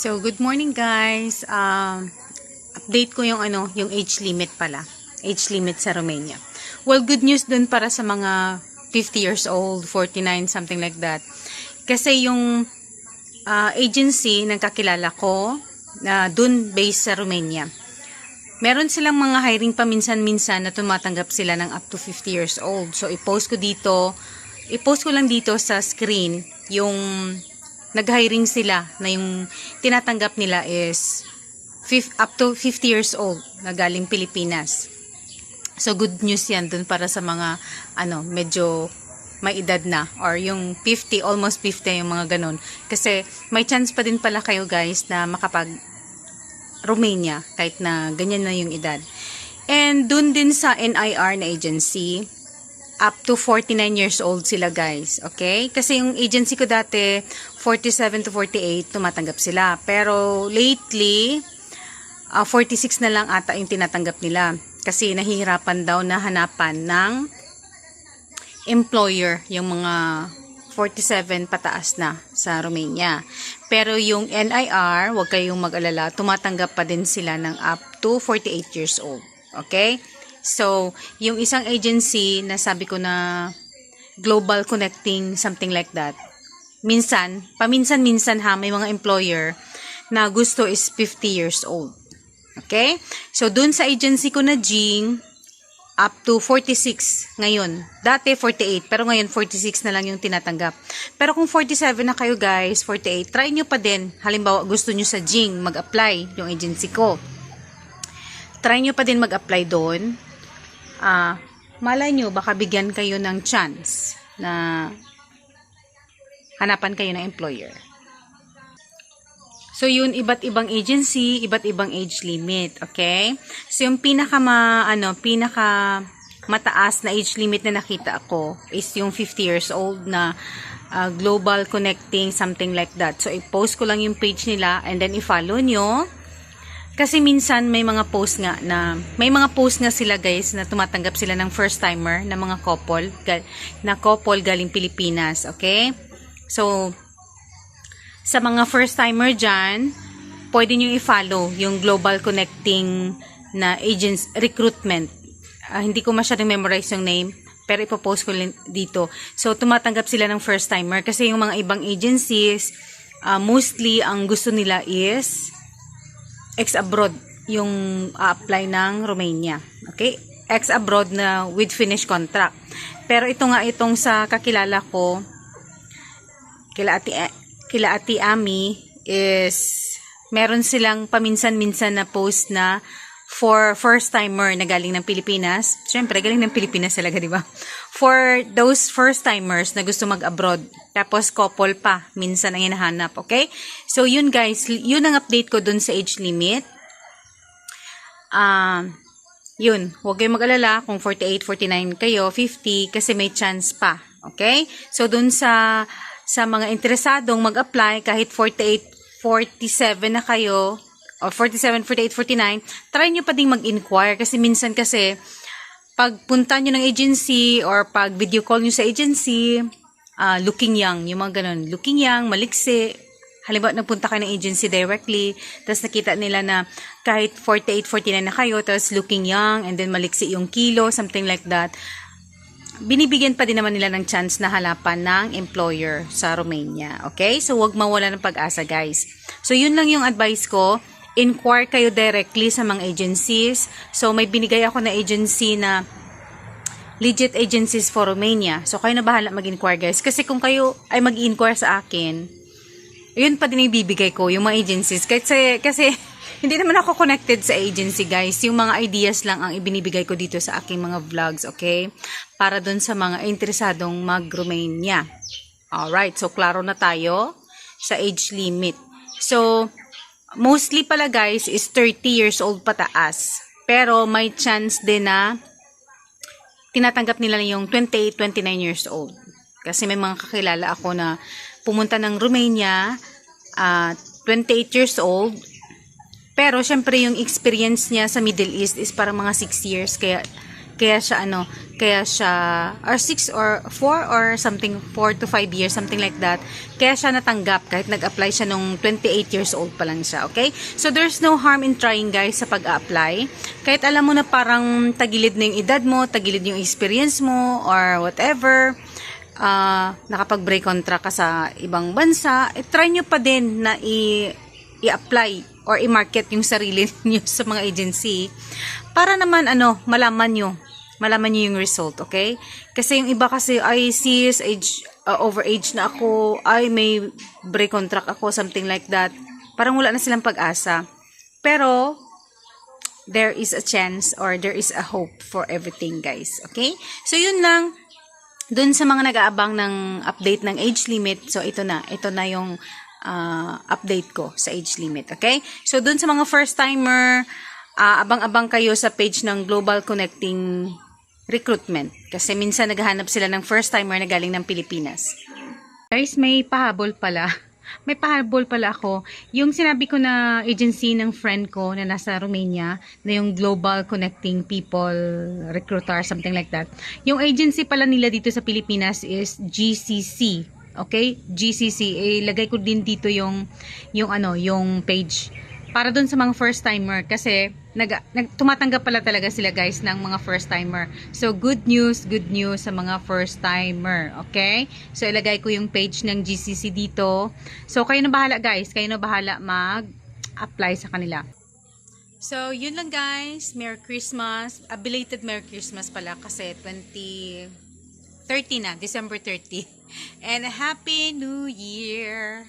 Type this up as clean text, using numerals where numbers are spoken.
So, good morning guys. Update ko yung yung age limit pala. Age limit sa Romania. Well, good news dun para sa mga 50 years old, 49, something like that. Kasi yung agency ng kakilala ko na dun based sa Romania. Meron silang mga hiring paminsan-minsan na tumatanggap sila ng up to 50 years old. So, i-post ko lang dito sa screen yung nag-hiring sila na yung tinatanggap nila is up to 50 years old na galing Pilipinas. So, good news yan dun para sa mga medyo may edad na or yung 50, almost 50 yung mga ganun. Kasi may chance pa din pala kayo guys na makapag Romania kahit na ganyan na yung edad. And dun din sa NIR na agency, up to 49 years old sila guys. Okay? Kasi yung agency ko dati, 47 to 48, tumatanggap sila. Pero lately, 46 na lang ata yung tinatanggap nila. Kasi nahihirapan daw na hanapan ng employer yung mga 47 pataas na sa Romania. Pero yung NIR, huwag kayong mag-alala, tumatanggap pa din sila ng up to 48 years old. Okay? So, yung isang agency na sabi ko na Global Connecting, something like that, paminsan-minsan may mga employer na gusto is 50 years old. Okay? So, dun sa agency ko na Jing, up to 46 ngayon. Dati 48, pero ngayon 46 na lang yung tinatanggap. Pero kung 47 na kayo guys, 48, try nyo pa din. Halimbawa, gusto nyo sa Jing mag-apply, yung agency ko. Try nyo pa din mag-apply doon. Malay nyo, baka bigyan kayo ng chance na hanapan kayo ng employer. So, yun, iba't ibang agency, iba't ibang age limit, okay? So, yung pinaka mataas na age limit na nakita ako is yung 50 years old na Global Connecting, something like that. So, i-post ko lang yung page nila and then i-follow nyo. Kasi minsan may mga post nga sila guys na tumatanggap sila ng first timer na mga couple galing Pilipinas, okay? So, sa mga first timer dyan, pwede nyo i-follow yung Global Connecting na agents recruitment. Hindi ko masyadong memorize yung name, pero ipopost ko dito. So, tumatanggap sila ng first timer kasi yung mga ibang agencies, mostly ang gusto nila is ex-abroad yung apply ng Romania. Okay? Ex-abroad na with finished contract. Pero itong sa kakilala ko, kila Ate Ami is meron silang paminsan-minsan na post na for first-timer na galing ng Pilipinas. Siyempre, galing ng Pilipinas talaga, di ba? For those first-timers na gusto mag-abroad. Tapos, couple pa. Minsan ang hinahanap. Okay? So, yun guys. Yun ang update ko dun sa age limit. Yun. Huwag kayong mag-alala kung 48, 49 kayo, 50, kasi may chance pa. Okay? So, dun sa mga interesadong mag-apply, kahit 48, 47 na kayo, o 47, 48, 49, try nyo pa ding mag-inquire. Kasi minsan pag punta nyo ng agency, or pag video call nyo sa agency, looking young, yung mga ganun. Looking young, maliksi. Halimbawa, nagpunta kayo ng agency directly, tapos nakita nila na kahit 48, 49 na kayo, tapos looking young, and then maliksi yung kilo, something like that. Binibigyan pa din naman nila ng chance na halapan ng employer sa Romania. Okay? So, huwag mawala ng pag-asa, guys. So, yun lang yung advice ko. Inquire kayo directly sa mga agencies. So, may binigay ako na agency na legit agencies for Romania. So, kayo na bahala mag-inquire, guys. Kasi kung kayo ay mag-inquire sa akin, yun pa din yung bibigay ko, yung mga agencies. Kasi hindi naman ako connected sa agency, guys. Yung mga ideas lang ang ibinibigay ko dito sa aking mga vlogs, okay? Para dun sa mga interesadong mag-Romania. Alright, so klaro na tayo sa age limit. So, mostly pala guys is 30 years old pataas. Pero may chance din na tinatanggap nila yung 28, 29 years old. Kasi may mga kakilala ako na pumunta ng Romania, 28 years old. Pero syempre yung experience niya sa Middle East is parang mga 6 years. Kaya Kaya siya or 6 or 4 or something, 4 to 5 years, something like that. Kaya siya natanggap kahit nag-apply siya nung 28 years old pa lang siya, okay? So there's no harm in trying, guys, sa pag-apply. Kahit alam mo na parang tagilid na yung edad mo, tagilid yung experience mo, or whatever, nakapag-break contract ka sa ibang bansa, try nyo pa din na i-apply or i-market yung sarili niyo sa mga agency para naman malaman nyo yung result, okay? Kasi yung iba kasi, ay sis, overage na ako, ay may break contract ako, something like that. Parang wala na silang pag-asa. Pero there is a chance or there is a hope for everything, guys, okay? So yun lang. Dun sa mga nag-aabang ng update ng age limit, so ito na yung update ko sa age limit, okay? So dun sa mga first timer, abang-abang kayo sa page ng Global Connecting Recruitment kasi minsan naghahanap sila ng first timer na galing ng Pilipinas. Guys, may pahabol pala ako. Yung sinabi ko na agency ng friend ko na nasa Romania, na yung Global Connecting People Recruiter, something like that. Yung agency pala nila dito sa Pilipinas is GCC. Okay? GCC. Ilagay ko din dito yung page para dun sa mga first timer kasi tumatanggap pala talaga sila, guys, ng mga first timer. So good news sa mga first timer, okay? So ilagay ko yung page ng GCC dito. So kayo na bahala, guys, mag-apply sa kanila. So yun lang, guys. Merry Christmas. A belated Merry Christmas pala kasi 30 na, December 30. And a Happy New Year.